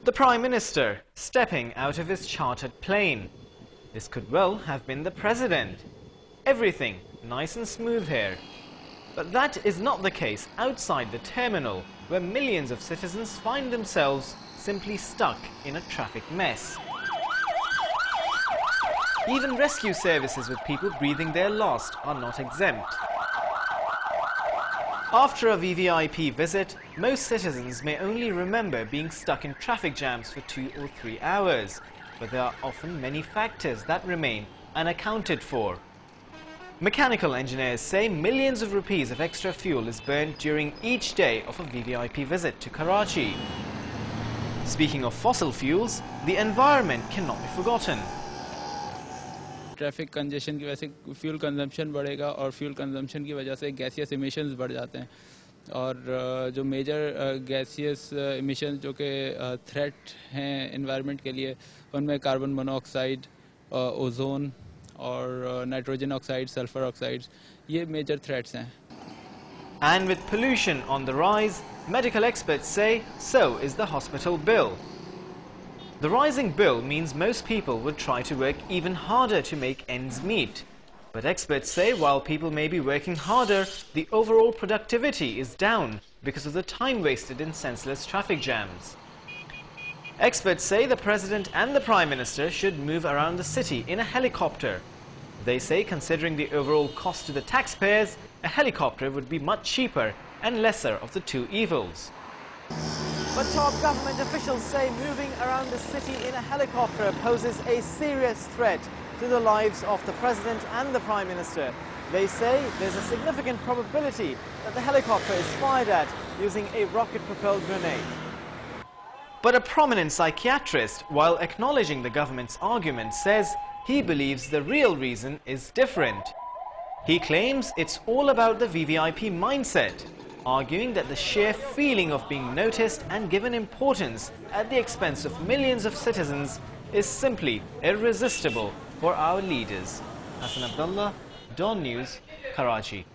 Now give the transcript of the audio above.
The Prime Minister stepping out of his chartered plane. This could well have been the President. Everything nice and smooth here. But that is not the case outside the terminal, where millions of citizens find themselves simply stuck in a traffic mess. Even rescue services with people breathing their last are not exempt. After a VVIP visit, most citizens may only remember being stuck in traffic jams for 2 or 3 hours, but there are often many factors that remain unaccounted for. Mechanical engineers say millions of rupees of extra fuel is burned during each day of a VVIP visit to Karachi. Speaking of fossil fuels, the environment cannot be forgotten. Traffic congestion की वजह से fuel consumption बढ़ेगा और fuel consumption की वजह से gaseous emissions बढ़ जाते हैं और जो मेजर गैसियस इमिशंस जो कि थ्रेट हैं एनवायरनमेंट के लिए उनमें कार्बन मोनोऑक्साइड, ओजोन और नाइट्रोजन ऑक्साइड, सल्फर ऑक्साइड्स ये मेजर थ्रेट्स हैं. And with pollution on the rise, medical experts say so is the hospital bill. The rising bill means most people would try to work even harder to make ends meet. But experts say while people may be working harder, the overall productivity is down because of the time wasted in senseless traffic jams. Experts say the President and the Prime Minister should move around the city in a helicopter. They say considering the overall cost to the taxpayers, a helicopter would be much cheaper and lesser of the two evils. But top government officials say moving around the city in a helicopter poses a serious threat to the lives of the President and the Prime Minister. They say there's a significant probability that the helicopter is fired at using a rocket-propelled grenade. But a prominent psychiatrist, while acknowledging the government's argument, says he believes the real reason is different. He claims it's all about the VVIP mindset, arguing that the sheer feeling of being noticed and given importance at the expense of millions of citizens is simply irresistible for our leaders. Hasan Abdullah, Dawn News, Karachi.